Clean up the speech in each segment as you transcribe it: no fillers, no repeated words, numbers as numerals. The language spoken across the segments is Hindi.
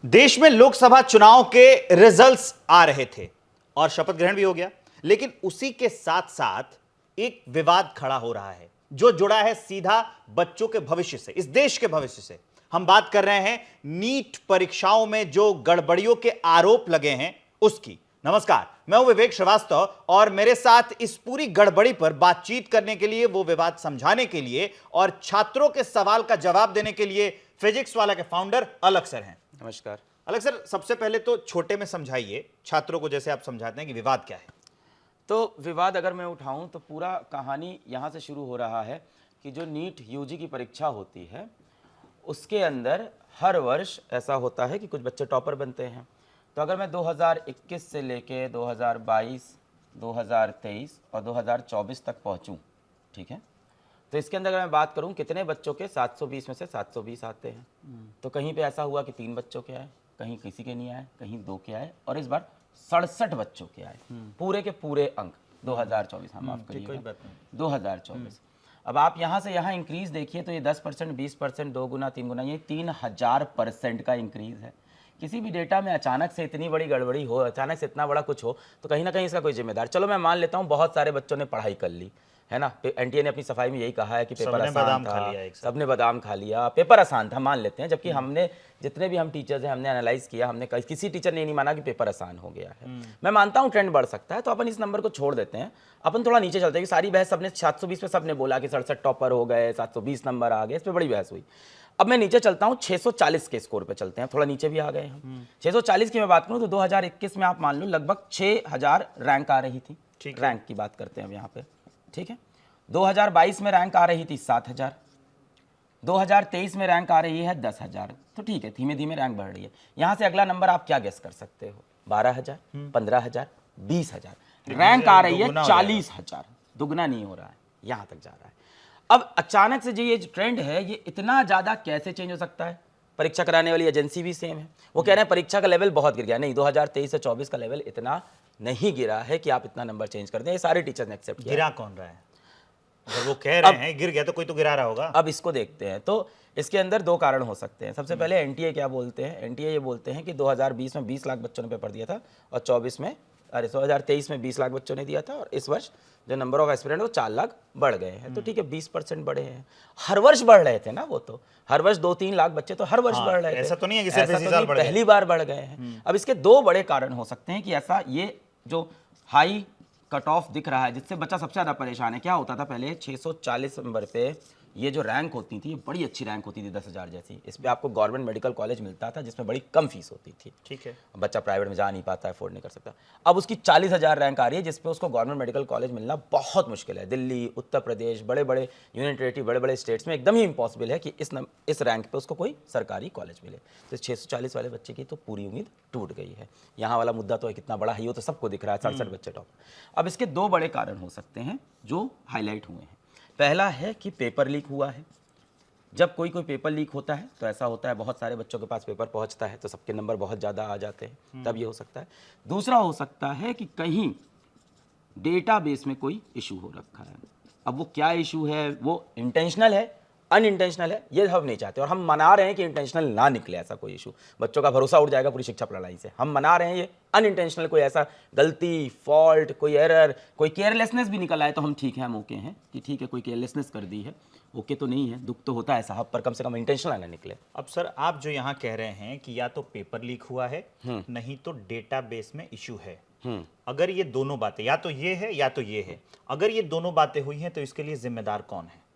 देश में लोकसभा चुनाव के रिजल्ट्स आ रहे थे और शपथ ग्रहण भी हो गया, लेकिन उसी के साथ साथ एक विवाद खड़ा हो रहा है जो जुड़ा है सीधा बच्चों के भविष्य से, इस देश के भविष्य से। हम बात कर रहे हैं नीट परीक्षाओं में जो गड़बड़ियों के आरोप लगे हैं उसकी। नमस्कार, मैं हूं विवेक श्रीवास्तव और मेरे साथ इस पूरी गड़बड़ी पर बातचीत करने के लिए, वो विवाद समझाने के लिए और छात्रों के सवाल का जवाब देने के लिए फिजिक्स वाला के फाउंडर अलग सर हैं। नमस्कार। अलग सर, सबसे पहले तो छोटे में समझाइए छात्रों को, जैसे आप समझाते हैं कि विवाद क्या है। तो विवाद अगर मैं उठाऊं तो पूरा कहानी यहाँ से शुरू हो रहा है कि जो नीट यूजी की परीक्षा होती है उसके अंदर हर वर्ष ऐसा होता है कि कुछ बच्चे टॉपर बनते हैं। तो अगर मैं 2021 से लेके 2022, 2023 और 2024 तक पहुँचूँ, ठीक है, तो इसके अंदर अगर मैं बात करूं कितने बच्चों के 720 में से 720 आते हैं, तो कहीं पे ऐसा हुआ कि 3 बच्चों के आए, कहीं किसी के नहीं आए, कहीं 2 के आए और इस बार 67 बच्चों के आए, पूरे के पूरे अंक 2024। हम माफ करिए 2024। अब आप यहाँ से यहाँ इंक्रीज देखिए तो ये 10%, 20%, 2 गुना 3 गुना, ये 3000% का इंक्रीज है। किसी भी डेटा में अचानक से इतनी बड़ी गड़बड़ी हो, अचानक से इतना बड़ा कुछ हो, तो कहीं ना कहीं इसका कोई जिम्मेदार। चलो मैं मान लेता हूँ बहुत सारे बच्चों ने पढ़ाई कर ली है ना, एनटीए ने अपनी सफाई में यही कहा है कि पेपर आसान था, सबने बादाम खा लिया, पेपर आसान था, मान लेते हैं। जबकि हमने जितने भी हम टीचर्स हैं हमने एनालाइज किया, हमने किसी टीचर ने नहीं माना कि पेपर आसान हो गया है। मैं मानता हूँ ट्रेंड बढ़ सकता है, तो अपन इस नंबर को छोड़ देते हैं, अपन थोड़ा नीचे चलते हैं कि सारी बहस सबने 720 पे सबने बोला कि 67 टॉपर हो गए, 720 नंबर आ गए, इस पर बड़ी बहस हुई। अब मैं नीचे चलता हूँ, 640 के स्कोर पे चलते हैं, थोड़ा नीचे भी आ गए हम। 640 की मैं बात करूँ तो 2021 में आप मान लो लगभग 6000 रैंक आ रही थी, रैंक की बात करते हैं अब यहाँ पे, ठीक है। 2022 में रैंक आ रही थी 7000, 2023 में रैंक आ रही है 10000, तो ठीक है, धीमे धीमे रैंक बढ़ रही है। यहाँ से अगला नंबर आप क्या गेस कर सकते हो? 12000, 15000, 20000, रैंक आ रही है 40000, दुगना नहीं हो रहा है, यहाँ तक जा रहा है। अब अचानक से जो ये ट्रेंड है ये इतना ज़्यादा कैसे चेंज हो सकता है? परीक्षा कराने वाली एजेंसी भी सेम है, वो कह रहे हैं परीक्षा का लेवल बहुत गिर गया। नहीं, 2023 से 24 का लेवल इतना नहीं गिरा है कि आप इतना नंबर चेंज कर दें, ये सारे टीचर्स ने एक्सेप्ट किया। गिरा कौन रहा है? अगर वो कह रहे हैं गिर गया तो कोई तो गिरा रहा होगा। अब इसको देखते हैं, तो इसके अंदर 2 कारण हो सकते हैं। सबसे पहले एनटीए क्या बोलते हैं? एनटीए ये बोलते हैं कि 2020 में 20 लाख बच्चों ने पेपर दिया था और 2023 में 20 लाख बच्चों ने दिया था, और इस वर्ष जो नंबर ऑफ एस्पिरेंट वो 4 लाख बढ़ गए हैं। तो ठीक है, 20% बढ़े हैं। हर वर्ष बढ़ रहे थे ना, वो तो हर वर्ष 2-3 लाख बच्चे तो हर वर्ष बढ़ रहे थे। ऐसा तो नहीं है कि सिर्फ इसी साल बढ़ गए, पहली बार बढ़ गए हैं। अब इसके 2 बड़े कारण हो सकते हैं कि ऐसा ये जो हाई कट ऑफ दिख रहा है जिससे बच्चा सबसे ज़्यादा परेशान है। क्या होता था पहले? 640 नंबर पे ये जो रैंक होती थी, ये बड़ी अच्छी रैंक होती थी, 10,000 जैसी। इस पे आपको गवर्नमेंट मेडिकल कॉलेज मिलता था जिसमें बड़ी कम फीस होती थी, ठीक है। बच्चा प्राइवेट में जा नहीं पाता, अफोर्ड नहीं कर सकता। अब उसकी 40,000 रैंक आ रही है जिसपे उसको गवर्नमेंट मेडिकल कॉलेज मिलना बहुत मुश्किल है। दिल्ली, उत्तर प्रदेश, बड़े बड़े यूनियन टेरिटरी, बड़े बड़े स्टेट्स में एकदम ही इम्पॉसिबल है कि इस रैंक पे उसको कोई सरकारी कॉलेज मिले। तो 640 वाले बच्चे की तो पूरी उम्मीद टूट गई है। यहाँ वाला मुद्दा तो कितना बड़ा है ये तो सबको दिख रहा है, 67 बच्चे टॉप। अब इसके 2 बड़े कारण हो सकते हैं जो हाईलाइट हुए हैं। पहला है कि पेपर लीक हुआ है। जब कोई पेपर लीक होता है तो ऐसा होता है बहुत सारे बच्चों के पास पेपर पहुंचता है तो सबके नंबर बहुत ज़्यादा आ जाते हैं, तब ये हो सकता है। दूसरा हो सकता है कि कहीं डेटाबेस में कोई इशू हो रखा है। अब वो क्या इशू है, वो इंटेंशनल है, अनइंटेंशनल है, ये हम नहीं चाहते, और हम मना रहे हैं कि इंटेंशनल ना निकले ऐसा कोई इशू। बच्चों का भरोसा उठ जाएगा पूरी शिक्षा प्रणाली से। हम मना रहे हैं ये अनइंटेंशनल कोई ऐसा गलती, फॉल्ट, कोई एरर, कोई केयरलेसनेस भी निकल आए तो हम ठीक है, हम ओके हैं कि ठीक है कोई केयरलेसनेस कर दी है, ओके तो नहीं है, दुख तो होता है साहब, पर कम से कम इंटेंशनल ना निकले। अब सर, आप जो यहाँ कह रहे हैं कि या तो पेपर लीक हुआ है, नहीं तो डेटाबेस में इशू है, अगर ये दोनों बातें, या तो ये है या तो ये है, अगर ये दोनों बातें हुई हैं तो इसके लिए जिम्मेदार कौन है?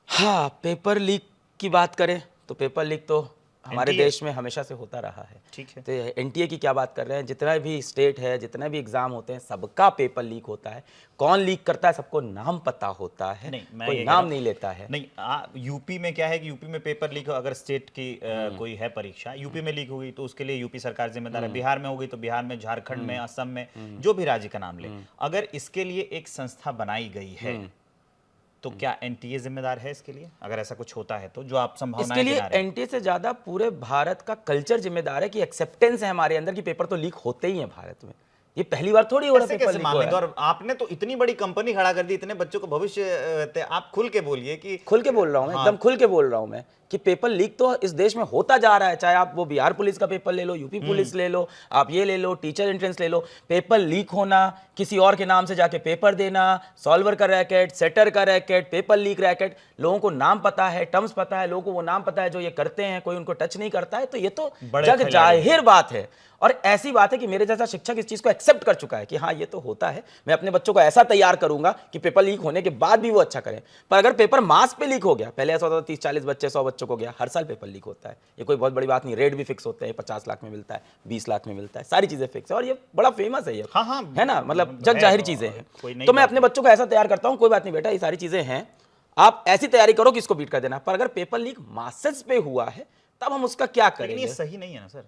हाँ, पेपर लीक की बात करें तो पेपर लीक तो हमारे देश में हमेशा से होता रहा है, ठीक है। तो एनटीए की क्या बात कर रहे हैं? जितना भी स्टेट है, जितना भी एग्जाम होते हैं, सबका पेपर लीक होता है। कौन लीक करता है सबको नाम पता होता है, कोई नाम नहीं लेता है। नहीं, यूपी में क्या है कि यूपी में पेपर लीक हो, अगर स्टेट की कोई है परीक्षा, यूपी में लीक होगी तो उसके लिए यूपी सरकार जिम्मेदार है। बिहार में होगी तो बिहार में, झारखंड में, असम में, जो भी राज्य का नाम ले, अगर इसके लिए एक संस्था बनाई गई है तो क्या एनटीए जिम्मेदार है इसके लिए? अगर ऐसा कुछ होता है तो जो आप संभावनाएं इसके लिए एनटीए से ज्यादा पूरे भारत का कल्चर जिम्मेदार है कि एक्सेप्टेंस है हमारे अंदर कि पेपर तो लीक होते ही हैं भारत में। ये पहली बार थोड़ी हो रहा है पेपर लीक हो रहा है। और आपने तो इतनी बड़ी कंपनी खड़ा कर दी, इतने बच्चों को भविष्य, आप खुल के बोलिए कि खुल के बोल रहा हूँ मैं, एकदम खुल के बोल रहा हूँ मैं कि पेपर लीक तो इस देश में होता जा रहा है। चाहे आप वो बिहार पुलिस का पेपर ले लो, यूपी पुलिस ले लो, आप ये ले लो, टीचर एंट्रेंस ले लो, पेपर लीक होना, किसी और के नाम से जाके पेपर देना, सॉल्वर का रैकेट, सेटर का रैकेट, पेपर लीक रैकेट, लोगों को नाम पता है, टर्म्स पता है, लोगों को वो नाम पता है जो ये करते हैं, कोई उनको टच नहीं करता है। तो ये तो बड़े जग खिलाड़ी जाहिर बात है, और ऐसी बात है कि मेरे जैसा शिक्षक इस चीज को एक्सेप्ट कर चुका है कि हाँ ये तो होता है। मैं अपने बच्चों को ऐसा तैयार करूंगा कि पेपर लीक होने के बाद भी वो अच्छा करें। पर अगर पेपर मास पे लीक हो गया, पहले ऐसा होता था 30-40 बच्चे 100 बच्चों को गया, हर साल पेपर लीक होता है, ये कोई बहुत बड़ी बात नहीं। रेट भी फिक्स होते हैं, 50 लाख में मिलता है, 20 लाख में मिलता है, सारी चीजें फिक्स है, और ये बड़ा फेमस है ये। हाँ हाँ, है ना, मतलब जग है, जाहिर और चीजें कोई हैं। नई तो मैं बात अपने बच्चों को ऐसा तैयार करता हूँ, कोई बात नहीं बेटा ये सारी चीजें हैं, आप ऐसी तैयारी करो कि इसको बीट कर देना। पर अगर पेपर लीक मासेस पे हुआ है तब हम उसका क्या लेकिन करेंगे? ये सही नहीं है ना सर।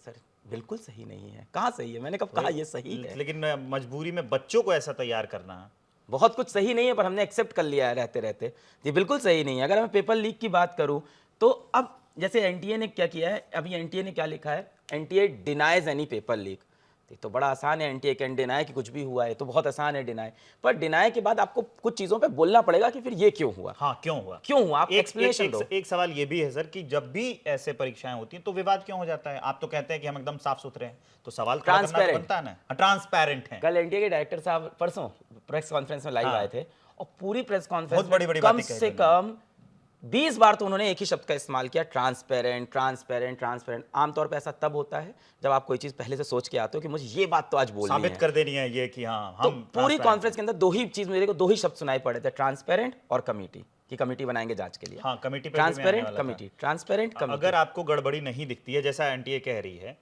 सर बिल्कुल सही नहीं है। कहाँ सही है? मैंने कब कहा ये सही है? लेकिन मजबूरी में बच्चों को ऐसा तैयार करना, बहुत कुछ सही नहीं है, पर हमने एक्सेप्ट कर लिया है रहते रहते, ये बिल्कुल सही नहीं है। अगर मैं पेपर लीक की बात करूं तो अब जैसे एनटीए ने क्या किया है, अभी एनटीए ने क्या लिखा है, NTA denies any paper leak. तो बड़ा आसान है, एनटीए कैन डिनाई कि कुछ भी हुआ है, तो बहुत आसान है डिनाई। पर डिनाई के बाद आपको कुछ चीजों पे बोलना पड़ेगा कि फिर ये क्यों हुआ, हाँ क्यों हुआ, क्यों हुआ, आप एक एक्सप्लेनेशन दो। एक सवाल ये भी है सर कि जब भी ऐसे परीक्षाएं होती हैं तो विवाद क्यों हो जाता है? आप तो कहते हैं कि हम एकदम साफ सुथरे हैं, तो सवाल खड़ा करना तो Transparent। बनता है ना। ट्रांसपेरेंट है। कल एनटीए के डायरेक्टर साहब परसों प्रेस कॉन्फ्रेंस में लाइव हाँ। आए थे, और पूरी प्रेस बहुत कॉन्फ्रेंस बड़ी-बड़ी में कम बातें कही से उन्होंने। कम 20 बार तो उन्होंने एक ही शब्द का इस्तेमाल किया, ट्रांसपेरेंट ट्रांसपेरेंट ट्रांसपेरेंट। आमतौर पे ऐसा तब होता है जब आप कोई चीज पहले से सोच के आते हो कि मुझे ये बात तो आज बोलनी साबित है। कर देनी है ये कि हाँ तो हम पूरी transparent कॉन्फ्रेंस के अंदर दो ही चीज मेरे को, दो ही शब्द सुनाई पड़े थे, ट्रांसपेरेंट और कमेटी, की कमेटी बनाएंगे जांच के लिए। हाँ, कमेटी पे भी मैं आने ट्रांसपेरेंट वाला था। Committee, transparent committee. अगर आपको गड़बड़ी नहीं दिखती है जैसा एनटीए कह रही है,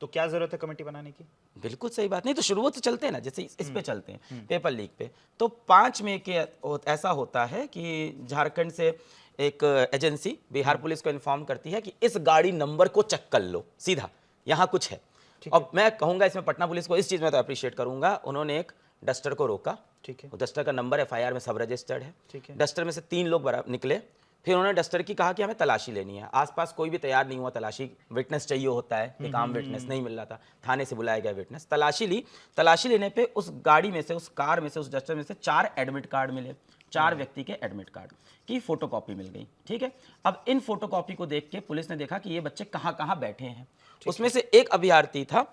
तो क्या जरूरत है कमेटी बनाने की? बिल्कुल सही बात। नहीं तो शुरुआत से चलते हैं ना, जैसे इस पे चलते हैं, पेपर लीक पे। तो 5 मई के ऐसा होता है कि झारखंड से एक एजेंसी बिहार पुलिस को इन्फॉर्म करती है कि इस गाड़ी नंबर को चेक कर लो, सीधा यहाँ कुछ है। और मैं कहूंगा इसमें पटना पुलिस को इस चीज में तो अप्रिशिएट करूंगा, उन्होंने एक डस्टर को रोका। ठीक है। डस्टर का नंबर एफआईआर में सब रजिस्टर्ड है। ठीक है। डस्टर में से 3 लोग निकले। फिर उन्होंने डस्टर की कहा कि हमें तलाशी लेनी है। आसपास कोई भी तैयार नहीं हुआ तलाशी, विटनेस चाहिए होता है, एक आम विटनेस नहीं मिल रहा था, थाने से बुलाया गया विटनेस, तलाशी ली। तलाशी लेने पे उस गाड़ी में से, उस कार में से, उस डस्टर में से 4 एडमिट कार्ड मिले, 4 व्यक्ति के एडमिट कार्ड की फोटोकॉपी मिल गई। ठीक है। अब इन फोटोकॉपी को देख के पुलिस ने देखा कि ये बच्चे कहाँ कहाँ बैठे हैं। उसमें से एक अभ्यर्थी था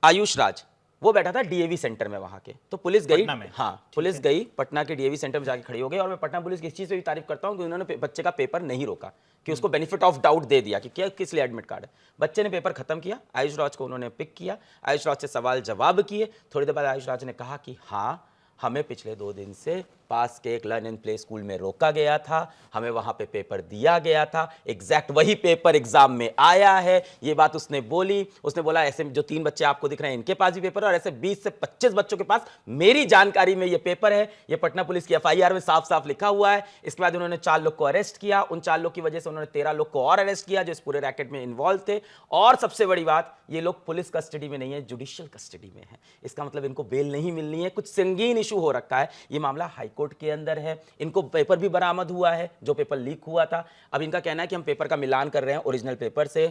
आयुष राज, वो बैठा था डीएवी सेंटर में वहां के। तो पुलिस गई, हाँ पुलिस गई पटना के डीएवी सेंटर में जाके खड़ी हो गई। और मैं पटना पुलिस की इस चीज पे भी तारीफ करता हूँ कि उन्होंने बच्चे का पेपर नहीं रोका, कि उसको बेनिफिट ऑफ डाउट दे दिया कि क्या किस लिए एडमिट कार्ड है। बच्चे ने पेपर खत्म किया, आयुष राज को उन्होंने पिक किया, आयुष राज से सवाल जवाब किए। थोड़ी देर बाद आयुष राज ने कहा कि हाँ हमें पिछले 2 दिन से पास के एक लर्न एंड प्ले स्कूल में रोका गया था, हमें वहां पे पेपर दिया गया था, एग्जैक्ट वही पेपर एग्जाम में आया है। ये बात उसने बोली। उसने बोला ऐसे जो 3 बच्चे आपको दिख रहे हैं इनके पास भी पेपर है, और ऐसे 20 से 25 बच्चों के पास मेरी जानकारी में ये पेपर है। ये पटना पुलिस की एफआईआर में साफ साफ लिखा हुआ है। इसके बाद उन्होंने 4 लोग को अरेस्ट किया। उन 4 लोग की वजह से उन्होंने 13 लोग को और अरेस्ट किया जो इस पूरे रैकेट में इन्वॉल्व थे। और सबसे बड़ी बात, ये लोग पुलिस कस्टडी में नहीं है, जुडिशियल कस्टडी में है। इसका मतलब इनको बेल नहीं मिलनी है। कुछ संगीन इशू हो रखा है। ये मामला हाईकोर्ट के अंदर है। इनको पेपर भी बरामद हुआ है जो पेपर लीक हुआ था। अब इनका कहना है कि हम पेपर का मिलान कर रहे हैं ओरिजिनल पेपर से।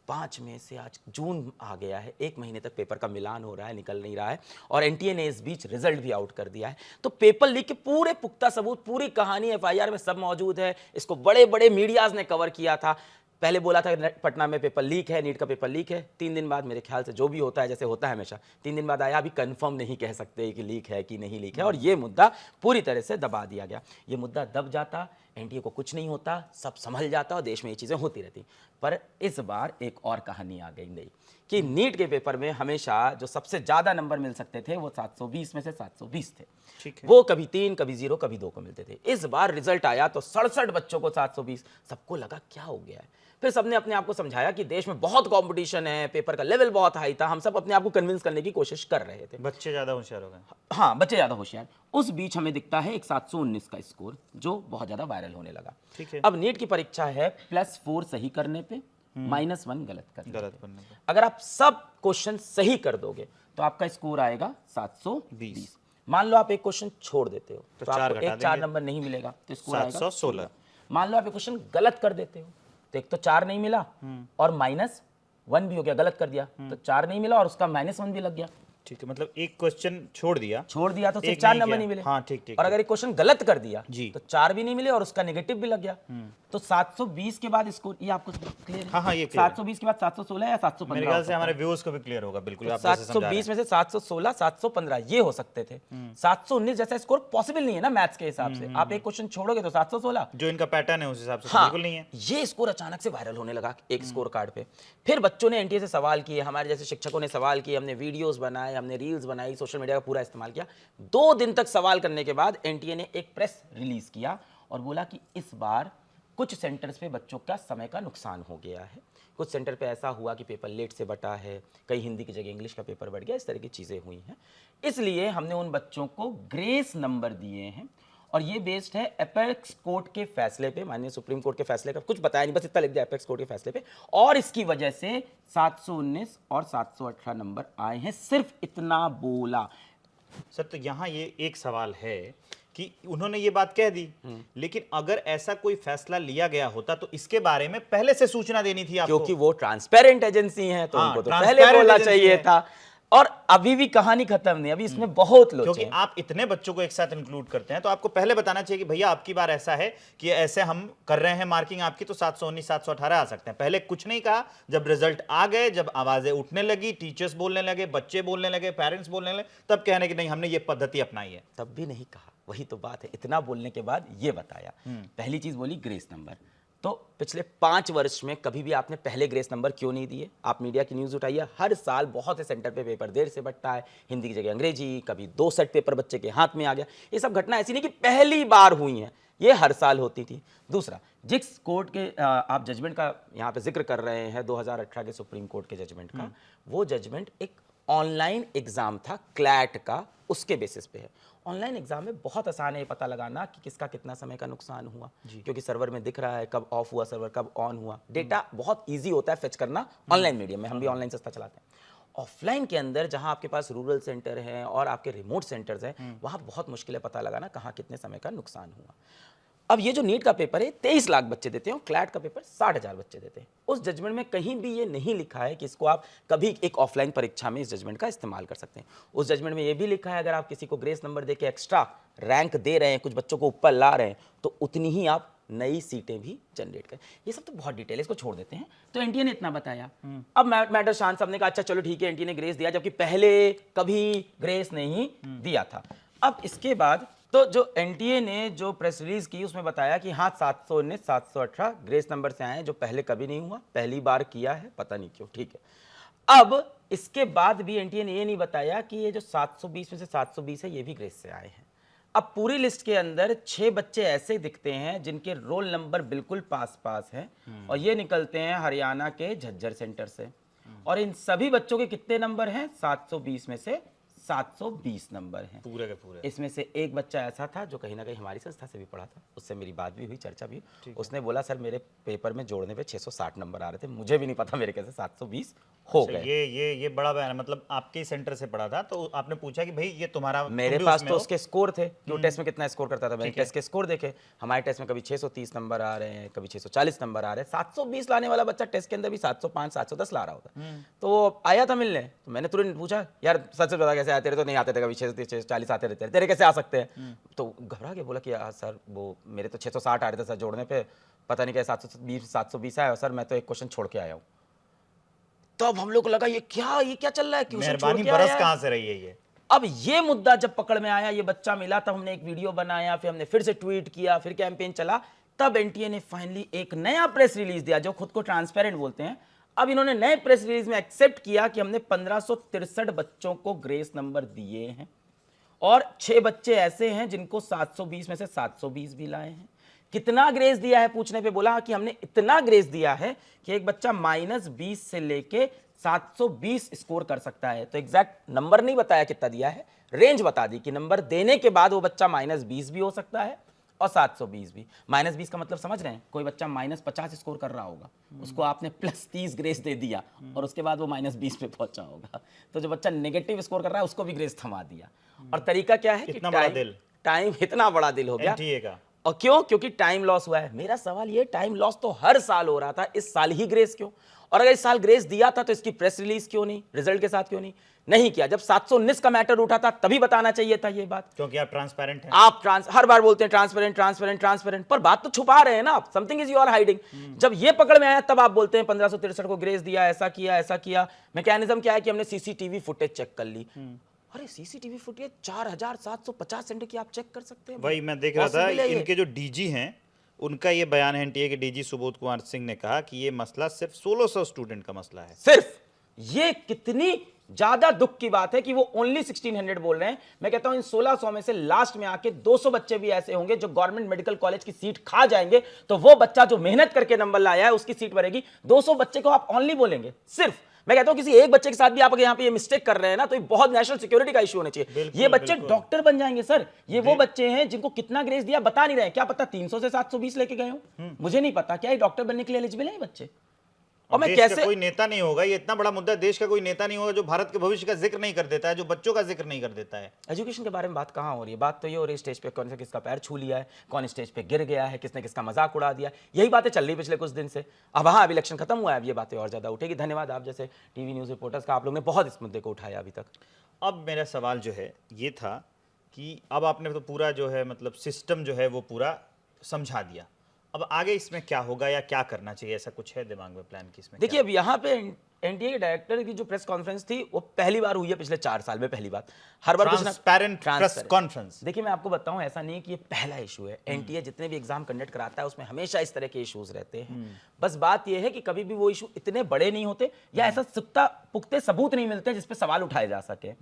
5 मई से आज जून आ गया है, 1 महीने तक पेपर का मिलान हो रहा है, निकल नहीं रहा है। और एनटीए ने इस बीच रिजल्ट भी आउट कर दिया है। तो पेपर लीक के पूरे पुख्ता सबूत, पूरी कहानी एफआईआर में सब मौजूद है। इसको बड़े बड़े मीडियाज ने कवर किया था। पहले बोला था पटना में पेपर लीक है, नीट का पेपर लीक है। 3 दिन बाद मेरे ख्याल से जो भी होता है जैसे होता है हमेशा, 3 दिन बाद आया, अभी कंफर्म नहीं कह सकते कि लीक है कि नहीं लीक है। और ये मुद्दा पूरी तरह से दबा दिया गया। ये मुद्दा दब जाता, एनटीए को कुछ नहीं होता, सब संभल जाता और देश में ये चीज़ें होती रहती। पर इस बार एक और कहानी आ गई नई कि नीट के पेपर में हमेशा जो सबसे ज़्यादा नंबर मिल सकते थे वो 720 में से 720 थे। ठीक है। वो कभी 3, कभी 0, कभी 2 को मिलते थे। इस बार रिजल्ट आया तो 67 बच्चों को 720। सबको लगा क्या हो गया है। फिर सबने अपने आप को समझाया कि देश में बहुत कंपटीशन है, पेपर का लेवल बहुत हाई था। हम सब अपने आप को कन्विंस करने की कोशिश कर रहे थे। बच्चे ज्यादा होशियार हो गए। हाँ, बच्चे ज्यादा होशियार। उस बीच हमें दिखता है एक 719 का स्कोर जो बहुत ज्यादा वायरल होने लगा। ठीक है। अब नीट की परीक्षा है +4 सही करने पे, -1 गलत करने पे। गलत करने पे। अगर आप सब क्वेश्चन सही कर दोगे तो आपका स्कोर आएगा 720। मान लो आप एक क्वेश्चन छोड़ देते हो तो चार आपको घटा एक 4 देंगे। नंबर नहीं मिलेगा तो स्कोर आएगा 716। मान लो आप एक क्वेश्चन गलत कर देते हो तो एक तो 4 नहीं मिला और -1 भी हो गया, गलत कर दिया तो 4 नहीं मिला और उसका -1 भी लग गया। ठीक है, मतलब एक क्वेश्चन छोड़ दिया तो सिर्फ एक 4 नहीं नंबर किया। नहीं मिले। हाँ, ठीक ठीक और अगर एक क्वेश्चन गलत कर दिया जी। तो 4 भी नहीं मिले और उसका नेगेटिव भी लग गया। तो 720 के बाद स्कोर, ये आपको क्लियर है? हाँ, ये clear है। 720 के बाद 716 या 715 मेरे ख्याल से हमारे व्यूअर्स को भी क्लियर होगा, बिल्कुल आप जैसे समझा रहे 720 में से 716, 715 ये हो सकते थे। 719 जैसा स्कोर पॉसिबल नहीं है ना मैथ्स के हिसाब से। आप एक क्वेश्चन छोड़ोगे तो 716। हैं। जो इनका पैटर्न है उस हिसाब से तो हाँ, बिल्कुल नहीं है। ये स्कोर अचानक से वायरल होने लगा एक स्कोर कार्ड पे। फिर बच्चों ने एनटीए से सवाल किए, हमारे जैसे शिक्षकों ने सवाल किए, हमने वीडियोस बनाए, हमने रील्स बनाई, सोशल मीडिया का पूरा इस्तेमाल किया। 2 दिन तक सवाल करने के बाद एनटीए ने एक प्रेस रिलीज किया और बोला कि इस बार कुछ सेंटर्स पे बच्चों का समय का नुकसान हो गया है। कुछ सेंटर पे ऐसा हुआ कि पेपर लेट से बटा है, कई हिंदी की जगह इंग्लिश का पेपर बढ़ गया, इस तरह की चीज़ें हुई हैं। इसलिए हमने उन बच्चों को ग्रेस नंबर दिए हैं और ये बेस्ड है एपेक्स कोर्ट के फैसले पे, माननीय सुप्रीम कोर्ट के फैसले का कुछ बताया नहीं, बस इतना लिख दिया एपेक्स कोर्ट के फैसले पे। और इसकी वजह से 719 और 718 नंबर आए हैं, सिर्फ इतना बोला। सर तो यहाँ ये एक सवाल है कि उन्होंने ये बात कह दी, लेकिन अगर ऐसा कोई फैसला लिया गया होता तो इसके बारे में पहले से सूचना देनी थी आपको। क्योंकि वो ट्रांसपेरेंट एजेंसी है तो हाँ, उनको तो पहले transparent बोलना एजेंसी चाहिए है। था। और अभी भी कहानी खत्म नहीं, अभी इसमें बहुत लोग क्योंकि आप इतने बच्चों को एक साथ इंक्लूड करते हैं तो आपको पहले बताना चाहिए कि भैया आपकी बार ऐसा है कि ऐसे हम कर रहे हैं मार्किंग आपकी, तो 719 718 आ सकते हैं। पहले कुछ नहीं कहा, जब रिजल्ट आ गए, जब आवाजें उठने लगी, टीचर्स बोलने लगे, बच्चे बोलने लगे, पेरेंट्स बोलने लगे, तब कहने कि नहीं हमने ये पद्धति अपनाई है। तब भी नहीं कहा, वही तो बात है। इतना बोलने के बाद ये बताया। पहली चीज बोली ग्रेस नंबर। तो पिछले 5 वर्ष में कभी भी आपने पहले ग्रेस नंबर क्यों नहीं दिए? आप मीडिया की न्यूज़ उठाइए, हर साल बहुत से सेंटर पे पेपर देर से बटता है, हिंदी की जगह अंग्रेजी, कभी 2 सेट पेपर बच्चे के हाथ में आ गया। ये सब घटना ऐसी नहीं कि पहली बार हुई हैं, ये हर साल होती थी। दूसरा, जिस कोर्ट के आप जजमेंट का यहाँ पे जिक्र कर रहे हैं, 2018 के सुप्रीम कोर्ट के जजमेंट का, वो जजमेंट एक ऑनलाइन एग्जाम था क्लैट का, उसके बेसिस पे है। ऑनलाइन एग्जाम में बहुत आसान है ये पता लगाना कि किसका कितना समय का नुकसान हुआ, क्योंकि सर्वर में दिख रहा है कब ऑफ हुआ सर्वर, कब ऑन हुआ। डेटा बहुत इजी होता है फेच करना ऑनलाइन मीडियम में, हम भी ऑनलाइन सस्ता चलाते हैं। ऑफलाइन के अंदर जहां आपके पास रूरल सेंटर हैं और आपके रिमोट सेंटर्स हैं, वहां बहुत मुश्किल है पता लगाना कहाँ कितने समय का नुकसान हुआ। अब ये जो नीट का पेपर है 23 लाख बच्चे देते हैं, क्लैट का पेपर 60,000 बच्चे देते हैं। उस जजमेंट में कहीं भी ये नहीं लिखा है कि इसको आप कभी एक ऑफलाइन परीक्षा में इस जजमेंट का इस्तेमाल कर सकते हैं। उस जजमेंट में ये भी लिखा है अगर आप किसी को ग्रेस नंबर देके एक्स्ट्रा रैंक दे रहे हैं, कुछ बच्चों को ऊपर ला रहे हैं, तो उतनी ही आप नई सीटें भी जनरेट करें। ये सब तो बहुत डिटेल है, इसको छोड़ देते हैं। तो एनटीए ने इतना बताया। अब मैटर शांत साहब ने कहा अच्छा चलो ठीक है, एनटीए ने ग्रेस दिया, जबकि पहले कभी ग्रेस नहीं दिया था। अब इसके बाद तो जो एनटीए ने जो प्रेस रिलीज की उसमें बताया कि हाँ 719 718 ग्रेस नंबर से आए हैं, जो पहले कभी नहीं हुआ, पहली बार किया है, पता नहीं क्यों। ठीक है, अब इसके बाद भी एनटीए ने ये नहीं बताया कि ये जो 720 में से 720 है ये भी ग्रेस से आए हैं। अब पूरी लिस्ट के अंदर 6 बच्चे ऐसे दिखते हैं जिनके रोल नंबर बिल्कुल पास है और ये निकलते हैं हरियाणा के झज्जर सेंटर से। और इन सभी बच्चों के कितने नंबर हैं? 720 में से 720 नंबर हैं पूरे के पूरे। इसमें से एक बच्चा ऐसा था जो कहीं ना कहीं हमारी संस्था से भी पढ़ा था, उससे मेरी बात भी हुई, चर्चा भी। उसने बोला सर मेरे पेपर में जोड़ने पे 660 नंबर आ रहे थे, मुझे भी नहीं पता मेरे कैसे 720 हो अच्छा, गए। ये बड़ा बयान है, मतलब आपके सेंटर से पढ़ा था तो आपने पूछा कि भाई ये तुम्हारा, मेरे तुम भी पास उसमें तो हो? उसके स्कोर थे कि वो टेस्ट में कितना स्कोर करता था। मैंने टेस्ट के स्कोर देखे, हमारे टेस्ट में कभी 630 नंबर आ रहे हैं, कभी 640 नंबर आ रहे हैं। 720 लाने वाला बच्चा टेस्ट के अंदर भी 705 710 ला रहा होता। तो आया था मिलने, तो मैंने तुरंत पूछा यार सच बता कैसे आते रहे? तो नहीं आते थे, कभी 640 आते रहते, तेरे कैसे आ सकते हैं? तो घबरा के बोला कि यार सर वो मेरे तो 660 आ रहे थे सर जोड़ने पे, पता नहीं क्या 720 आया सर, मैं तो एक क्वेश्चन छोड़ के आया हूँ। तब हम लोग को लगा ये क्या चल रहा है, क्वेश्चन छोड़ मेहरबानी के बरस आया है। कहाँ से रही है ये? अब ये मुद्दा जब पकड़ में आया, ये बच्चा मिला, तब हमने एक वीडियो बनाया, फिर हमने फिर से ट्वीट किया, फिर कैंपेन चला। तब एनटीए ने फाइनली एक नया प्रेस रिलीज दिया जो खुद को ट्रांसपेरेंट बोलते हैं। अब इन्होंने नए प्रेस रिलीज में एक्सेप्ट किया कि हमने 1563 बच्चों को ग्रेस नंबर दिए हैं और 6 बच्चे ऐसे हैं जिनको 720 में से 720 भी लाए हैं। कितना ग्रेस दिया है पूछने पे बोला कि हमने इतना ग्रेस दिया है कि एक बच्चा -20 से लेके 720 स्कोर कर सकता है। तो एग्जैक्ट नंबर नहीं बताया कितना दिया है, रेंज बता दी कि नंबर देने के बाद वो बच्चा -20 भी हो सकता है और 720 भी। -20 का मतलब समझ रहे हैं? कोई बच्चा -50 स्कोर कर रहा होगा, उसको आपने +30 ग्रेस दे दिया और उसके बाद वो -20 पे पहुंचा होगा। तो जो बच्चा नेगेटिव स्कोर कर रहा है उसको भी ग्रेस थमा दिया। और तरीका क्या है कि कितना बड़ा दिल, टाइम इतना बड़ा दिल हो गया एनटीए का। और क्यों? क्योंकि टाइम लॉस हुआ है। मेरा सवाल ये, टाइम लॉस तो हर साल हो रहा था, इस साल ही ग्रेस क्यों? और अगर इस साल ग्रेस दिया था तो इसकी प्रेस रिलीज क्यों नहीं, रिजल्ट के साथ क्यों नहीं किया? जब 719 का मैटर उठा था तभी बताना चाहिए था ये बात। क्योंकि आप ट्रांसपेरेंट हैं। आप हर बार बोलते हैं ट्रांसपेरेंट ट्रांसपेरेंट ट्रांसपेरेंट, पर बात तो छुपा रहे हैं ना आप। Something is you are hiding. जब ये पकड़ में आया तब आप बोलते हैं 1563 को ग्रेस दिया, ऐसा किया ऐसा किया। मैकेनिज्म क्या है कि हमने सीसीटीवी फुटेज चेक कर ली। अरे सीसीटीवी फुटेज 4750 सेंटर की आप चेक कर सकते हैं। वही मैं देख रहा था, Possible है ये? इनके जो डीजी हैं उनका ये बयान है, एनटीए के डीजी सुबोध कुमार सिंह ने कहा कि ये मसला सिर्फ 1600 स्टूडेंट का मसला है। सिर्फ ये कितनी ज्यादा दुख की बात है कि वो ओनली 1600 बोल रहे हैं। मैं कहता हूं इन 1600 में से लास्ट में आके 200 बच्चे भी ऐसे होंगे जो गवर्नमेंट मेडिकल कॉलेज की सीट खा जाएंगे, तो वो बच्चा जो मेहनत करके नंबर लाया है उसकी सीट भरेगी। 200 बच्चे को आप ओनली बोलेंगे सिर्फ। मैं कहता हूं किसी एक बच्चे के साथ भी आप अगर यहां पे ये मिस्टेक कर रहे हैं ना, तो ये बहुत नेशनल सिक्योरिटी का इशू होना चाहिए। बिल्कुल, ये बच्चे बिल्कुल। डॉक्टर बन जाएंगे सर। ये वो बच्चे हैं जिनको कितना ग्रेस दिया बता नहीं रहे। क्या पता 300 से 720 लेके गए हो, मुझे नहीं पता। क्या ये डॉक्टर बनने के लिए एलिजिबल है ये बच्चे? और मैं देश का कैसे, कोई नेता नहीं होगा, ये इतना बड़ा मुद्दा है, देश का कोई नेता नहीं होगा जो भारत के भविष्य का जिक्र नहीं कर देता है, जो बच्चों का जिक्र नहीं कर देता है। एजुकेशन के बारे में बात कहाँ हो रही है? बात तो ये हो रही है स्टेज पे कौन सा किसका पैर छू लिया है, कौन स्टेज पे गिर गया है, किसने किसका मजाक उड़ा दिया। यही बातें चल रही पिछले कुछ दिन से। अब हाँ, अब इलेक्शन खत्म हुआ है, अब ये बातें और ज्यादा उठेगी। धन्यवाद आप जैसे टीवी न्यूज रिपोर्टर्स का, आप लोग ने बहुत इस मुद्दे को उठाया अभी तक। अब मेरा सवाल जो है ये था कि अब आपने तो पूरा जो है मतलब सिस्टम जो है वो पूरा समझा दिया, अब आगे इसमें क्या होगा या क्या करना चाहिए, ऐसा कुछ है दिमाग में प्लान की इसमें? देखिए, अब यहाँ पे एनटीए के डायरेक्टर की जो प्रेस कॉन्फ्रेंस थी वो पहली बार हुई है पिछले 4 साल में, पहली बार। हर बार कुछ ना ट्रांसपेरेंट प्रेस कॉन्फ्रेंस। देखिए, मैं आपको बताऊं, ऐसा नहीं कि ये पहला इशू है। एनटीए जितने भी एग्जाम कंडक्ट कराता है उसमें हमेशा इस तरह के इश्यूज रहते हैं। बस बात ये है कि कभी भी वो इशू इतने बड़े नहीं होते या ऐसा पुख्ते सबूत नहीं मिलते जिस पे सवाल उठाए जा सके।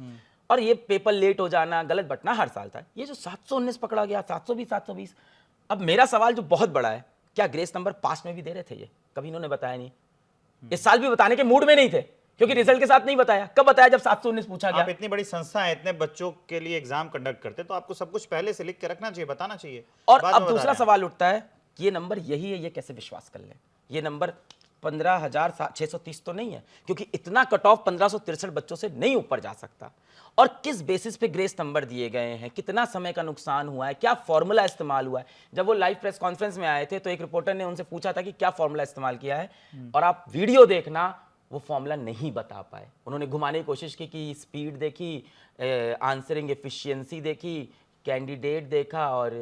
और ये पेपर लेट हो जाना, गलत बटना हर साल था। ये जो 719 पकड़ा गया, 720 720, अब मेरा सवाल जो बहुत बड़ा है, क्या ग्रेस नंबर पास्ट में भी दे रहे थे? ये कभी इन्होंने बताया नहीं। इस साल भी बताने के मूड में नहीं थे क्योंकि रिजल्ट के साथ नहीं बताया। कब बताया? जब 719 पूछा गया। आप इतनी बड़ी संस्था है, इतने बच्चों के लिए एग्जाम कंडक्ट करते, तो आपको सब कुछ पहले से लिख के रखना चाहिए, बताना चाहिए। और बाद में अब बता दूसरा रहे हैं। सवाल उठता है कि ये नंबर यही है, ये कैसे विश्वास कर लें? ये नंबर 15,630 तो नहीं है, क्योंकि इतना कट ऑफ 1563 बच्चों से नहीं ऊपर जा सकता। और किस बेसिस पे ग्रेस नंबर दिए गए हैं, कितना समय का नुकसान हुआ है, क्या फॉर्मूला इस्तेमाल हुआ है? जब वो लाइव प्रेस कॉन्फ्रेंस में आए थे तो एक रिपोर्टर ने उनसे पूछा था कि क्या फॉर्मूला इस्तेमाल किया है, और आप वीडियो देखना, वो फॉर्मूला नहीं बता पाए। उन्होंने घुमाने की कोशिश की कि स्पीड देखी, आंसरिंग एफिशिएंसी देखी, कैंडिडेट देखा, और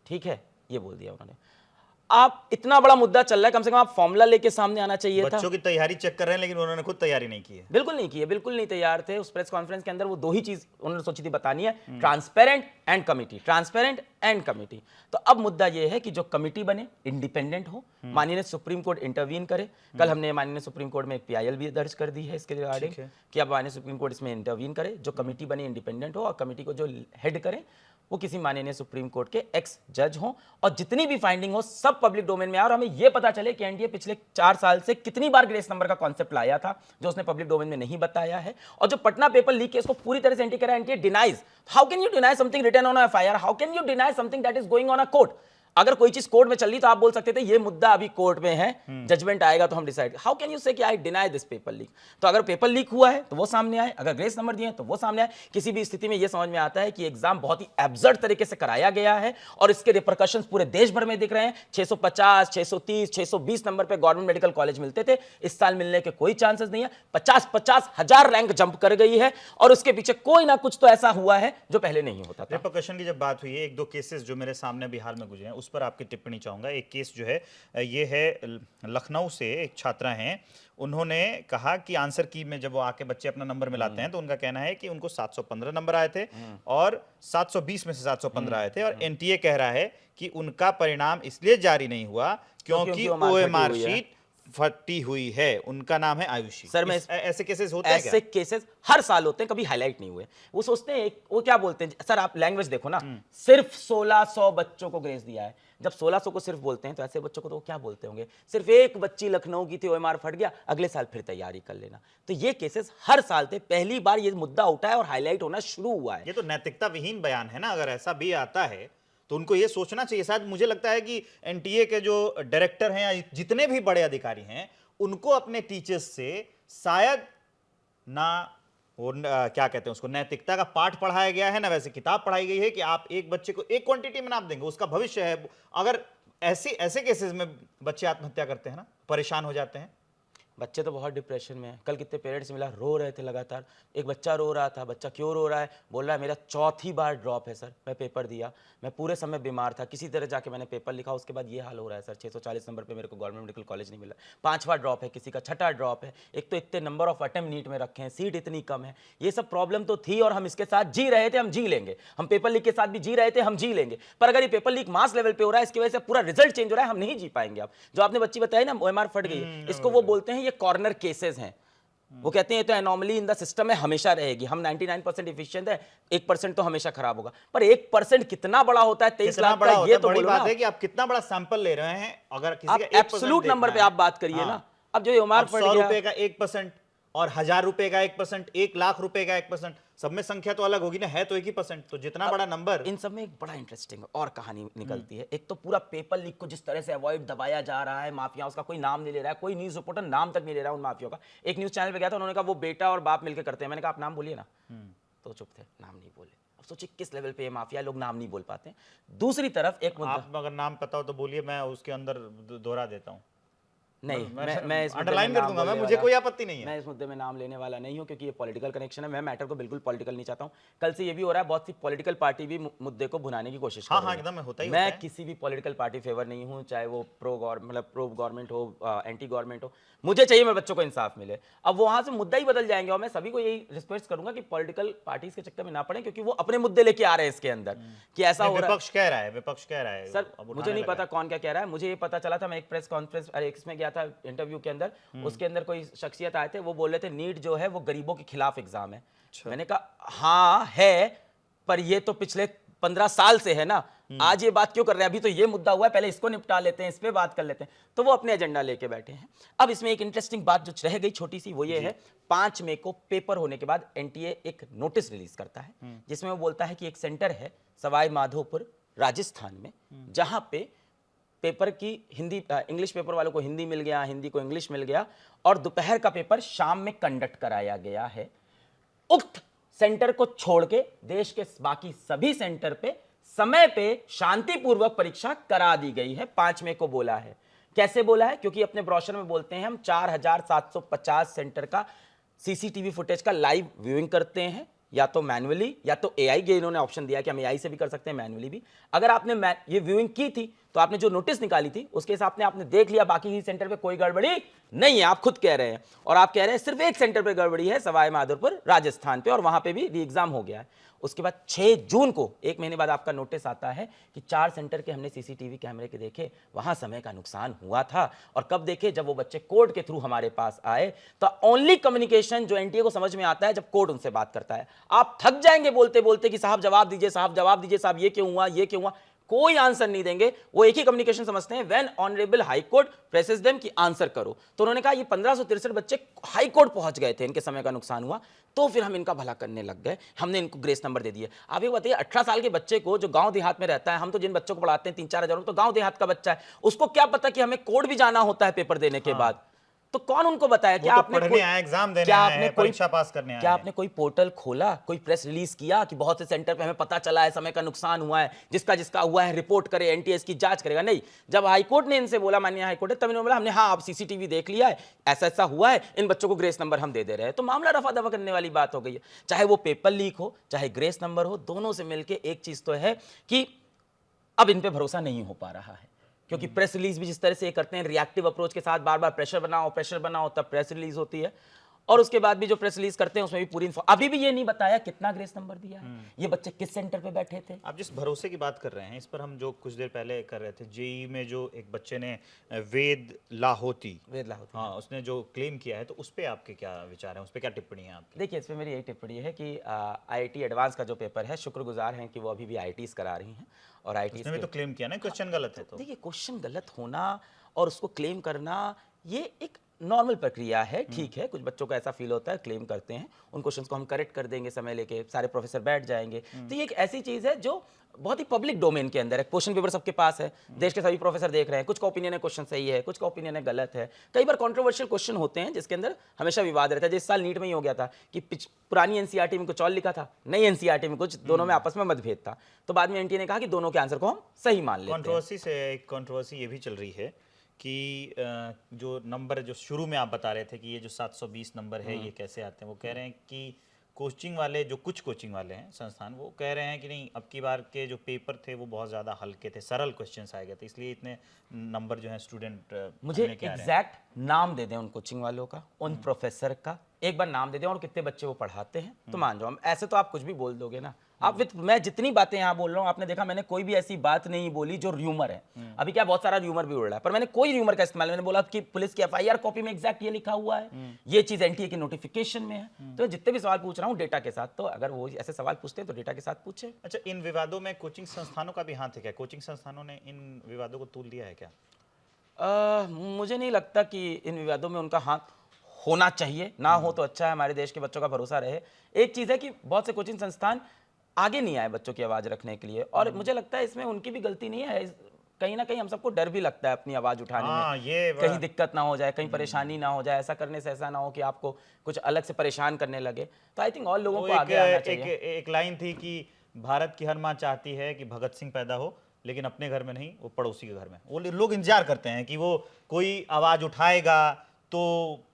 ठीक है ये बोल दिया उन्होंने। आप इतना बड़ा मुद्दा चल रहा है, कम से कम आप फॉर्मूला लेके सामने आना चाहिए था। बच्चों की तैयारी चेक कर रहे हैं, लेकिन उन्होंने खुद तैयारी नहीं की है। बिल्कुल नहीं की है, बिल्कुल नहीं तैयार थे। उस प्रेस कॉन्फ्रेंस के अंदर वो दो ही चीज उन्होंने सोची थी बतानी है, transparent and committee, transparent and committee. तो अब मुद्दा ये है कि जो कमिटी बने इंडिपेंडेंट हो, माननीय सुप्रीम कोर्ट इंटरवीन करे। कल हमने माननीय सुप्रीम कोर्ट में एक पीआईएल भी दर्ज कर दी है इसके रिगार्डिंग कि अब माननीय सुप्रीम कोर्ट इसमें इंटरवीन करे। जो कमिटी बने इंडिपेंडेंट हो, और कमिटी को जो हेड करे वो किसी माननीय सुप्रीम कोर्ट के एक्स जज हो, और जितनी भी फाइंडिंग हो सब पब्लिक डोमेन में आए, और हमें यह पता चले कि एनडीए पिछले 4 साल से कितनी बार ग्रेस नंबर का कॉन्सेप्ट लाया था जो उसने पब्लिक डोमेन में नहीं बताया है। और जो पटना पेपर लीक केस को पूरी तरह से एंटी करा, NDA denies. How can you deny something written on FIR? How can you deny something that is going on a court? अगर कोई चीज कोर्ट में चल रही तो आप बोल सकते थे ये मुद्दा अभी कोर्ट में है, जजमेंट आएगा तो हम डिसाइड। हाउ कैन यू से कि I deny this paper leak? तो अगर पेपर लीक हुआ है तो वो सामने आए, अगर ग्रेस नंबर दिए तो वो सामने आए। किसी भी स्थिति में ये समझ में आता है कि एग्जाम बहुत ही एब्सर्ड तरीके से कराया गया है और इसके रिपरकशंस पूरे देश भर में दिख रहे हैं। 650, 630, 620 नंबर पे गवर्नमेंट मेडिकल कॉलेज मिलते थे, इस साल मिलने के कोई चांसेस नहीं है। 50-50 हजार रैंक जंप कर गई है, और उसके पीछे कोई ना कुछ तो ऐसा हुआ है जो पहले नहीं होता था। रिपरकशन की जब बात हुई है, 1-2 केसेस जो मेरे सामने बिहार में गुजरे हैं उस पर आपकी टिप्पणी चाहूंगा। एक केस जो है ये है लखनऊ से, एक छात्रा हैं, उन्होंने कहा कि आंसर की में जब वो आके बच्चे अपना नंबर मिलाते हैं तो उनका कहना है कि उनको 715 नंबर आए थे और 720 में से 715 आए थे, और एनटीए कह रहा है कि उनका परिणाम इसलिए जारी नहीं हुआ क्योंकि ओएमआर शीट फटी हुई है। उनका नाम है आयुषी। सर, मैं ऐसे केसेस होते हैं क्या? ऐसे केसेस हर साल होते हैं, कभी हाईलाइट नहीं हुए। वो सोचते हैं, वो क्या बोलते हैं सर, आप लैंग्वेज देखो ना, सिर्फ 1600 बच्चों को ग्रेस दिया है। जब 1600 को सिर्फ बोलते हैं तो ऐसे बच्चों को तो वो क्या बोलते होंगे? सिर्फ एक बच्ची लखनऊ की थी, ओएमआर फट गया, अगले साल फिर तैयारी कर लेना। तो ये केसेस हर साल थे, पहली बार ये मुद्दा उठा है और हाईलाइट होना शुरू हुआ है। ये तो नैतिकता विहीन बयान है ना। अगर ऐसा भी आता है तो उनको ये सोचना चाहिए। शायद मुझे लगता है कि एनटीए के जो डायरेक्टर हैं या जितने भी बड़े अधिकारी हैं, उनको अपने टीचर्स से शायद ना वो क्या कहते हैं उसको, नैतिकता का पाठ पढ़ाया गया है ना, वैसे किताब पढ़ाई गई है कि आप एक बच्चे को एक क्वांटिटी में नाप देंगे, उसका भविष्य है। अगर ऐसे ऐसे केसेस में बच्चे आत्महत्या करते हैं ना, परेशान हो जाते हैं। बच्चे तो बहुत डिप्रेशन में हैं। कल कितने पेरेंट्स मिला, रो रहे थे लगातार। एक बच्चा रो रहा था। बच्चा क्यों रो रहा है? बोल रहा है मेरा चौथी बार ड्रॉप है सर, मैं पेपर दिया, मैं पूरे समय बीमार था, किसी तरह जाके मैंने पेपर लिखा, उसके बाद ये हाल हो रहा है सर, 640 नंबर पे मेरे को गवर्नमेंट मेडिकल कॉलेज नहीं मिला। 5वां ड्रॉप है, किसी का 6ठा ड्रॉप है। एक तो इतने नंबर ऑफ अटेम्प्ट नीट में रखे हैं, सीट इतनी कम है। ये सब प्रॉब्लम तो थी और हम इसके साथ जी रहे थे, हम जी लेंगे। हम पेपर लीक के साथ भी जी रहे थे, हम जी लेंगे। पर अगर ये पेपर लीक मास लेवल पे हो रहा है, इसकी वजह से पूरा रिजल्ट चेंज हो रहा है, हम नहीं जी पाएंगे। आप जो आपने बच्ची बताई ना, OMR फट गई है, इसको वो बोलते हैं ये कॉर्नर केसेस हैं। वो कहते हैं ये तो एनॉमली इन द सिस्टम में हमेशा रहेगी। हम 99% एफिशिएंट है, 1% तो हमेशा खराब होगा। पर 1% कितना बड़ा होता है? 23 कितना लाख बड़ा का, होता ये है, तो बड़ी बोलो बात ना। है कि आप कितना बड़ा सैंपल ले रहे हैं। अगर किसी आप का 1% एब्सोल्यूट नंबर पे देखना आप है, बात करिए हाँ। ना। अब जो OMR अब फट 100 गया, रुपए का 1% और 1000 रुपए का 1%, 1 लाख रुपए का 1%, सब में संख्या तो अलग होगी ना, है तो 1 ही%। तो जितना बड़ा नंबर। इन सब में एक बड़ा इंटरेस्टिंग और कहानी निकलती है। एक तो पूरा पेपर लीक को जिस तरह से अवॉइड दबाया जा रहा है, माफिया उसका कोई नाम नहीं ले रहा है, कोई न्यूज रिपोर्टर नाम तक नहीं ले रहा है उन माफियों का। एक न्यूज चैनल पे गया था, उन्होंने कहा वो बेटा और बाप मिलकर करते हैं। मैंने कहा आप नाम बोलिए ना, तो चुप थे, नाम नहीं बोले। अब सोचिए किस लेवल पे ये माफिया लोग नाम नहीं बोल पाते हैं। दूसरी तरफ एक मुद्दा, आप अगर नाम पता हो तो बोलिए, मैं उसके अंदर दोहरा देता हूं। नहीं, मैं इस मुद्दे में अंडरलाइन कर नाम दूंगा, मैं, बोलने मुझे वाला- कोई आपत्ति नहीं है। मैं इस मुद्दे में नाम लेने वाला नहीं हूं, क्योंकि ये पॉलिटिकल कनेक्शन है। मैं मैटर को बिल्कुल पॉलिटिकल नहीं चाहता हूं। कल से ये भी हो रहा है, बहुत सी पॉलिटिकल पार्टी भी मुद्दे को भुनाने की कोशिश कर हाँ रही हाँ, है। एकदम होता ही मैं होता है। किसी भी पॉलिटिकल पार्टी फेवर नहीं हूं, चाहे वो प्रो गवर्नमेंट हो, एंटी गवर्नमेंट हो। मुझे चाहिए मेरे बच्चों को इंसाफ मिले। अब वहां से मुद्दा ही बदल जाएंगे, और मैं सभी को यही रिक्वेस्ट करूंगा कि पॉलिटिकल पार्टीज के चक्कर में ना पड़े, क्योंकि वो अपने मुद्दे लेके आ रहे हैं इसके अंदर कि ऐसा नहीं, हो रहा है। विपक्ष कह रहा है, विपक्ष कह रहा है। सर अब मुझे उठाने नहीं लगा पता कौन क्या कह रहा है। मुझे ये पता चला था, मैं एक प्रेस कॉन्फ्रेंस इसमें गया था इंटरव्यू के अंदर, उसके अंदर कोई शख्सियत आए थे, वो बोल रहे थे नीट जो है वो गरीबों के खिलाफ एग्जाम है। मैंने कहा हाँ है, पर ये तो पिछले 15 साल से है ना, आज ये बात क्यों कर रहे हैं? अभी तो ये मुद्दा हुआ है, पहले इसको निपटा लेते हैं, इस पे बात कर लेते हैं। तो वो अपने एजेंडा लेके बैठे हैं। अब इसमें एक इंटरेस्टिंग बात जो रह गई छोटी सी, वो ये है 5 मई को पेपर होने के बाद एनटीए एक नोटिस रिलीज करता है, जिसमें वो बोलता है कि एक सेंटर है सवाई माधोपुर राजस्थान में, जहां पे पेपर की हिंदी इंग्लिश पेपर वालों को हिंदी मिल गया, हिंदी को इंग्लिश मिल गया, और दोपहर का पेपर शाम में कंडक्ट कराया गया है। उक्त सेंटर को छोड़ के देश के बाकी सभी सेंटर पे समय पे शांतिपूर्वक परीक्षा करा दी गई है। 5 मई को बोला है। कैसे बोला है? क्योंकि अपने ब्रोशर में बोलते हैं हम 4750 सेंटर का सीसीटीवी फुटेज का लाइव व्यूइंग करते हैं, या तो मैन्युअली या तो एआई के इन्होंने ऑप्शन दिया कि हम एआई से भी कर सकते हैं, मैन्युअली भी। अगर आपने ये व्यूइंग की थी तो आपने जो नोटिस निकाली थी उसके हिसाब से आपने देख लिया बाकी ही सेंटर पे कोई गड़बड़ी नहीं है, आप खुद कह रहे हैं। और आप कह रहे हैं सिर्फ एक सेंटर पे गड़बड़ी है, सवाई माधोपुर राजस्थान पे, और वहां पे भी री एग्जाम हो गया है। उसके बाद 6 जून को, 1 महीने बाद, आपका नोटिस आता है कि 4 सेंटर के हमने सीसीटीवी कैमरे के देखे, वहां समय का नुकसान हुआ था। और कब देखे? जब वो बच्चे कोर्ट के थ्रू हमारे पास आए। तो ओनली कम्युनिकेशन जो एनटीए को समझ में आता है जब कोर्ट उनसे बात करता है। आप थक जाएंगे बोलते बोलते कि साहब जवाब दीजिए, साहब जवाब दीजिए, साहब ये क्यों हुआ, ये क्यों हुआ। कोई आंसर नहीं देंगे। वो एक ही कम्युनिकेशन समझते हैं, when honourable high court presses them कि आंसर करो। तो उन्होंने कहा ये 1563 बच्चे हाई कोर्ट पहुंच गए थे, इनके समय का नुकसान हुआ, तो फिर हम इनका भला करने लग गए, हमने इनको ग्रेस नंबर दे दिया। आप ये बताइए, 18 साल के बच्चे को जो गांव देहात में रहता है, हम तो जिन बच्चों को पढ़ाते हैं 3-4 हजार, तो गांव देहात का बच्चा है, उसको क्या पता कि हमें कोर्ट भी जाना होता है पेपर देने के बाद? तो कौन उनको बताया? क्या आपने पढ़ने आए, एग्जाम देने आए हैं, परीक्षा पास करने आए क्या हैं। आपने कोई पोर्टल खोला, कोई प्रेस रिलीज किया कि बहुत से सेंटर पे हमें पता चला है, समय का नुकसान हुआ है, जिसका जिसका हुआ है रिपोर्ट करे, एनटीएस की जांच करेगा? नहीं। जब हाईकोर्ट ने इनसे बोला, माननीय हाईकोर्ट ने, तब इन्होंने बोला हमने हाँ आप सीसीटीवी देख लिया है, ऐसा ऐसा हुआ है, इन बच्चों को ग्रेस नंबर हम दे दे रहे हैं। तो मामला रफा दफा करने वाली बात हो गई है। चाहे वो पेपर लीक हो, चाहे ग्रेस नंबर हो, दोनों से मिलकर एक चीज तो है कि अब इन पे भरोसा नहीं हो पा रहा है। क्योंकि प्रेस रिलीज भी जिस तरह से ये करते हैं, रिएक्टिव अप्रोच के साथ, बार बार प्रेशर बनाओ तब प्रेस रिलीज होती है, और उसके बाद भी जो प्रेस रिलीज करते हैं उसमें भी पूरी अभी भी ये नहीं बताया कितना ग्रेस नंबर दिया है, ये बच्चे किस सेंटर पे बैठे थे। आप जिस भरोसे की बात कर रहे हैं, इस पर हम जो कुछ देर पहले कर रहे थे, जेई में जो एक बच्चे ने वेद लाहौती, हाँ, उसने जो क्लेम किया है, तो उस पर आपके क्या विचार हैं, उस पर क्या टिप्पणी है आपकी? देखिए, इसमें मेरी एक टिप्पणी है कि आईआईटी एडवांस का जो पेपर है, शुक्रगुजार हैं कि वो अभी भी आईआईटीज करा रही हैं, और आईआईटीज उसने भी तो क्लेम किया ना, क्वेश्चन गलत है। तो देखिए, क्वेश्चन गलत होना और उसको क्लेम करना, ये एक नॉर्मल प्रक्रिया है, ठीक है। कुछ बच्चों को ऐसा फील होता है, क्लेम करते हैं, उन क्वेश्चंस को हम करेक्ट कर देंगे समय लेके, सारे प्रोफेसर बैठ जाएंगे। तो ये एक ऐसी चीज़ है जो बहुत ही पब्लिक डोमेन के अंदर है। क्वेश्चन पेपर सबके पास है, देश के सभी प्रोफेसर देख रहे हैं, कुछ का ओपिनियन है क्वेश्चन सही है, कुछ का ओपिनियन है गलत है। कई बार कंट्रोवर्शियल क्वेश्चन होते हैं जिसके अंदर हमेशा विवाद रहता है। जिस साल नीट में ही हो गया था कि पुरानी एनसीईआरटी में कुछ और लिखा था, नई एनसीईआरटी में कुछ, दोनों में आपस में मतभेद था। तो बाद में एनटीए ने कहा कि दोनों के आंसर को हम सही मान लेते हैं। कंट्रोवर्सी से एक कंट्रोवर्सी ये भी चल रही है कि जो नंबर जो शुरू में आप बता रहे थे कि ये जो 720 नंबर है ये कैसे आते हैं, वो कह रहे हैं कि कोचिंग वाले, जो कुछ कोचिंग वाले हैं संस्थान, वो कह रहे हैं कि नहीं, अब की बार के जो पेपर थे वो बहुत ज़्यादा हल्के थे, सरल क्वेश्चंस आए गए थे, इसलिए इतने नंबर जो हैं स्टूडेंट मुझे एग्जैक्ट नाम दे दें उन कोचिंग वालों का, उन प्रोफेसर का, एक बार नाम दे दें और कितने बच्चे वो पढ़ाते हैं, तो मान जाओ। ऐसे तो आप कुछ भी बोल दोगे ना आप। विद मैं जितनी बातें यहाँ बोल रहा हूँ, आपने देखा मैंने कोई भी ऐसी बात नहीं बोली जो र्यूमर है। अभी क्या बहुत सारा र्यूमर भी उड़ रहा है, पर मैंने कोई र्यूमर का इस्तेमाल, मैंने बोला कि पुलिस की एफआईआर कॉपी में एग्जैक्ट ये लिखा हुआ है, ये चीज एनटीए की नोटिफिकेशन में है। तो जितने भी सवाल पूछ रहा हूँ डेटा के साथ, तो अगर वो ऐसे सवाल पूछते हैं तो डेटा के साथ पूछे। अच्छा, इन विवादों में कोचिंग संस्थानों का भी हाथ है क्या? कोचिंग संस्थानों ने इन विवादों को तूल लिया है क्या? मुझे नहीं लगता कि इन विवादों में उनका हाथ होना चाहिए, ना हो तो अच्छा है, हमारे देश के बच्चों का भरोसा रहे। एक चीज़ है कि बहुत से कोचिंग संस्थान आगे नहीं आए बच्चों की आवाज़ रखने के लिए, और मुझे लगता है इसमें उनकी भी गलती नहीं है। कहीं ना कहीं हम सबको डर भी लगता है अपनी आवाज़ उठाने में, ये कहीं दिक्कत ना हो जाए, कहीं परेशानी ना हो जाए, ऐसा करने से ऐसा ना हो कि आपको कुछ अलग से परेशान करने लगे। तो आई थिंक और लोगों को आगे आना चाहिए। एक लाइन थी कि भारत की हर माँ चाहती है कि भगत सिंह पैदा हो, लेकिन अपने घर में नहीं, वो पड़ोसी के घर में। वो लोग इंतजार करते हैं कि वो कोई आवाज उठाएगा तो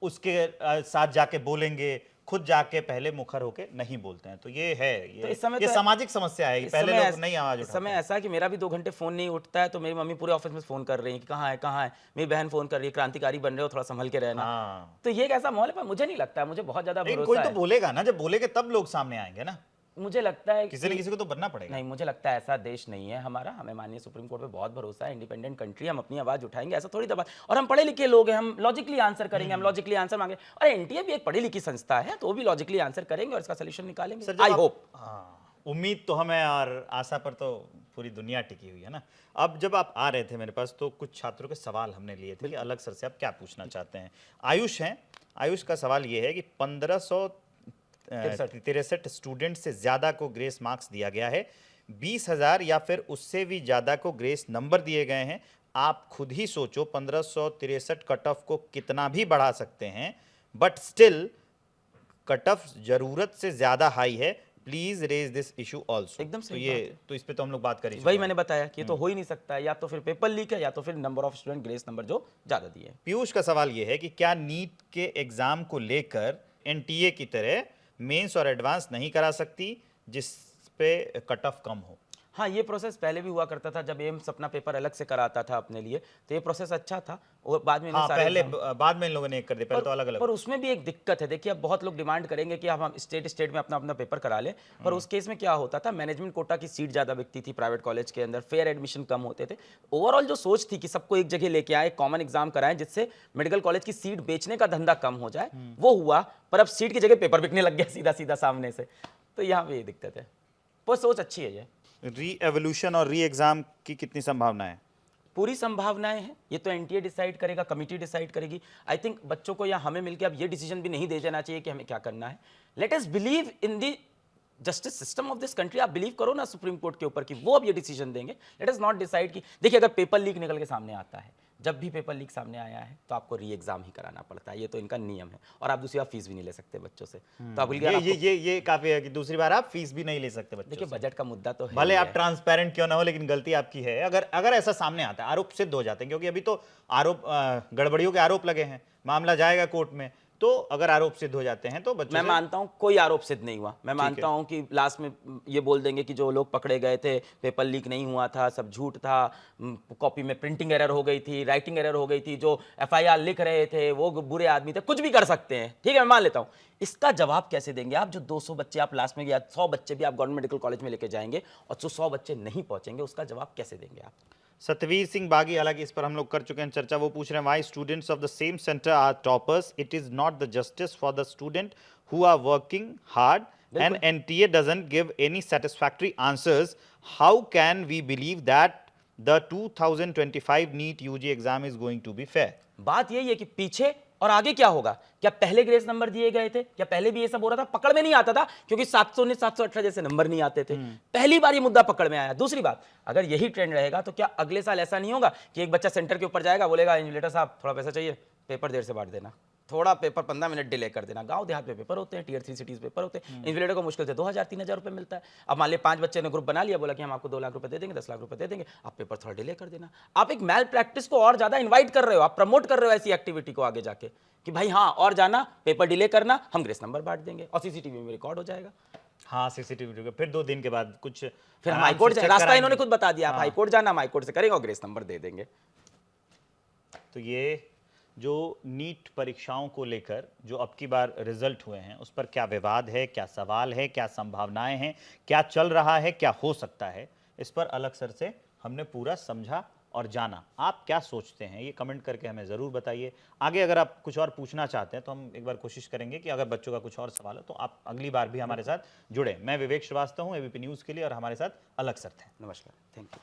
उसके साथ जाके बोलेंगे, खुद जाके पहले मुखर होके नहीं बोलते हैं। तो ये है, तो इस समय ये तो सामाजिक समस्या है कि पहले लोग नहीं आवाज इस उठाते समय हैं। ऐसा है कि मेरा भी 2 घंटे फोन नहीं उठता है, तो मेरी मम्मी पूरे ऑफिस में फोन कर रही है कि कहाँ है कहाँ है। मेरी बहन फोन कर रही है, क्रांतिकारी बन रहे हो, थोड़ा संभल के रहना। हाँ, तो ये एक ऐसा माहौल है, पर मुझे नहीं लगता है, मुझे बहुत ज्यादा लेकिन भरोसा कोई तो है। बोलेगा ना, जब बोलेगे तब लोग सामने आएंगे ना। मुझे लगता है किसी न किसी को तो बनना पड़ेगा। नहीं, मुझे लगता है ऐसा देश नहीं है हमारा। हमें माननीय सुप्रीम कोर्ट पे बहुत भरोसा है, इंडिपेंडेंट कंट्री, हम अपनी आवाज उठाएंगे, ऐसा थोड़ी दबा। और हम पढ़े लिखे लोग हैं, हम लॉजिकली आंसर करेंगे, हम लॉजिकली आंसर मांगे। और एनटीए भी एक पढ़ी लिखी संस्था है, तो वो भी लॉजिकली आंसर करेंगे और इसका सोल्यूशन निकालेंगे, आई होप। हाँ, उम्मीद तो हमें, और आशा पर तो पूरी दुनिया टिकी हुई है ना। अब जब आप आ रहे थे मेरे पास, तो कुछ छात्रों के सवाल हमने लिए थे कि अलग सर से आप क्या पूछना चाहते हैं। आयुष हैं, आयुष का सवाल ये है कि 1563 स्टूडेंट से ज़्यादा को ग्रेस मार्क्स दिया गया है, 20,000 या फिर उससे भी ज़्यादा को ग्रेस नंबर दिए गए हैं। आप खुद ही सोचो, 1563 कट ऑफ को कितना भी बढ़ा सकते हैं, बट स्टिल कट ऑफ जरूरत से ज़्यादा हाई है। Please raise this issue also. एकदम तो सही ये बात है। तो इस पे तो हम लोग बात करें। वही मैंने बताया कि ये तो हो ही नहीं सकता है, या तो फिर पेपर लीक है या तो फिर number of student grace number जो ज़्यादा दिए हैं। पीयूष का सवाल ये है कि क्या नीट के एग्जाम को लेकर एनटीए की तरह मेंस और एडवांस नहीं करा सकती, जिस पे कट ऑफ कम हो? हाँ, ये प्रोसेस पहले भी हुआ करता था, जब एम्स अपना पेपर अलग से कराता था अपने लिए, तो ये प्रोसेस अच्छा था। और बाद में हाँ, सारे पहले exam- बाद में इन लोगों ने एक कर दिया, पहले तो अलग अलग। पर उसमें भी एक दिक्कत है। देखिए, अब बहुत लोग डिमांड करेंगे कि अब हम स्टेट में अपना अपना पेपर करा लें, पर उस केस में क्या होता था, मैनेजमेंट कोटा की सीट ज़्यादा बिकती थी प्राइवेट कॉलेज के अंदर, फेयर एडमिशन कम होते थे। ओवरऑल जो सोच थी कि सबको एक जगह लेके आए, कॉमन एग्जाम कराएं, जिससे मेडिकल कॉलेज की सीट बेचने का धंधा कम हो जाए, वो हुआ। पर अब सीट की जगह पेपर बिकने लग गया सीधा सीधा सामने से, तो यहाँ पे ये दिक्कत है। पर सोच अच्छी है ये। री एवोल्यूशन और री एग्जाम की कितनी संभावना है? पूरी संभावनाएं हैं, ये तो एनटीए डिसाइड करेगा, कमिटी डिसाइड करेगी। आई थिंक बच्चों को या हमें मिलकर अब ये डिसीजन भी नहीं दे जाना चाहिए कि हमें क्या करना है। Let us believe in the justice system of this country. आप बिलीव करो ना सुप्रीम कोर्ट के ऊपर कि वो अब ये डिसीजन देंगे। लेट अस नॉट डिसाइड कि देखिए, अगर पेपर लीक निकल के सामने आता है, जब भी पेपर लीक सामने आया है तो आपको री एग्जाम ही कराना पड़ता है, ये तो इनका नियम है। और आप दूसरी बार फीस भी नहीं ले सकते बच्चों से। तो आप ये काफी है कि दूसरी बार आप फीस भी नहीं ले सकते बच्चों देखिए, से। बजट का मुद्दा तो है भले ही आप है। ट्रांसपेरेंट क्यों ना हो, लेकिन गलती आपकी है। अगर ऐसा सामने आता है, आरोप सिद्ध हो जाते हैं, क्योंकि अभी तो आरोप गड़बड़ियों के आरोप लगे हैं, मामला जाएगा कोर्ट में, तो अगर आरोप सिद्ध हो जाते हैं तो बच्चों मैं से- मानता हूं कोई आरोप सिद्ध नहीं हुआ। मैं मानता हूं कि लास्ट में ये बोल देंगे कि जो लोग पकड़े गए थे, पेपर लीक नहीं हुआ था, सब झूठ था, कॉपी में प्रिंटिंग एरर हो गई थी, राइटिंग एरर हो गई थी, जो एफआईआर लिख रहे थे वो बुरे आदमी थे, कुछ भी कर सकते हैं। ठीक है, मैं मान लेता हूं। इसका जवाब कैसे देंगे आप? जो 200 बच्चे आप लास्ट में, या 100 बच्चे भी आप गवर्नमेंट मेडिकल कॉलेज में लेके जाएंगे और जो 100 बच्चे नहीं पहुंचेंगे, उसका जवाब कैसे देंगे आप? सतवीर सिंह बागी, हालांकि इस पर हम लोग कर चुके हैं चर्चा, वो पूछ रहे हैं why students of the same centre are toppers, it is not the justice for the student who are working hard and NTA doesn't give any satisfactory answers. How can we believe that the 2025 NEET UG exam is going to be fair? बात यही है कि पीछे और आगे क्या होगा? क्या पहले ग्रेस नंबर दिए गए थे? क्या पहले भी ये सब हो रहा था? पकड़ में नहीं आता था क्योंकि 719 718 जैसे नंबर नहीं आते थे। पहली बार ये मुद्दा पकड़ में आया। दूसरी बात, अगर यही ट्रेंड रहेगा तो क्या अगले साल ऐसा नहीं होगा कि एक बच्चा सेंटर के ऊपर जाएगा, बोलेगा इन्विजिलेटर साहब थोड़ा पैसा चाहिए, पेपर देर से बांट देना, थोड़ा पेपर 15 मिनट डिले कर देना। गांव देहात में पेपर होते हैं, टियर 3 सिटीज पेपर होते हैं, इन्विजिलेटर को मुश्किल से 2000-3000 रुपए मिलता है। अब मान लिया 5 बच्चे ने ग्रुप बना लिया, बोला कि हम आपको 2 लाख रुपए दे देंगे, 10 लाख रुपए दे देंगे, आप पेपर थोड़ा डिले कर देना। आप एक मैल प्रैक्टिस को और ज्यादा इन्वाइट कर रहे हो, आप प्रमोट कर रहे हो ऐसी एक्टिविटी को आगे जाके कि भाई हाँ और जाना, पेपर डिले करना, हम ग्रेस नंबर बांट देंगे और सीसीटीवी में रिकॉर्ड हो जाएगा। हाँ, सीसीटीवी फिर 2 दिन के बाद कुछ फिर हम आराम हाईकोर्ट से जाए, check रास्ता कराएंगे। इन्होंने खुद बता दिया, आप हाँ। हाईकोर्ट जाना, हम हाईकोर्ट से करेंगे और ग्रेस नंबर दे देंगे। तो ये जो नीट परीक्षाओं को लेकर जो अब की बार रिजल्ट हुए हैं, उस पर क्या विवाद है, क्या सवाल है, क्या संभावनाएं हैं, क्या चल रहा है, क्या हो सकता है, इस पर अलग सर से हमने पूरा समझा और जाना। आप क्या सोचते हैं ये कमेंट करके हमें ज़रूर बताइए। आगे अगर आप कुछ और पूछना चाहते हैं तो हम एक बार कोशिश करेंगे कि अगर बच्चों का कुछ और सवाल है तो आप अगली बार भी हमारे साथ जुड़े। मैं विवेक श्रीवास्तव हूँ एबीपी न्यूज़ के लिए और हमारे साथ अलग सर थे। नमस्कार, थैंक यू।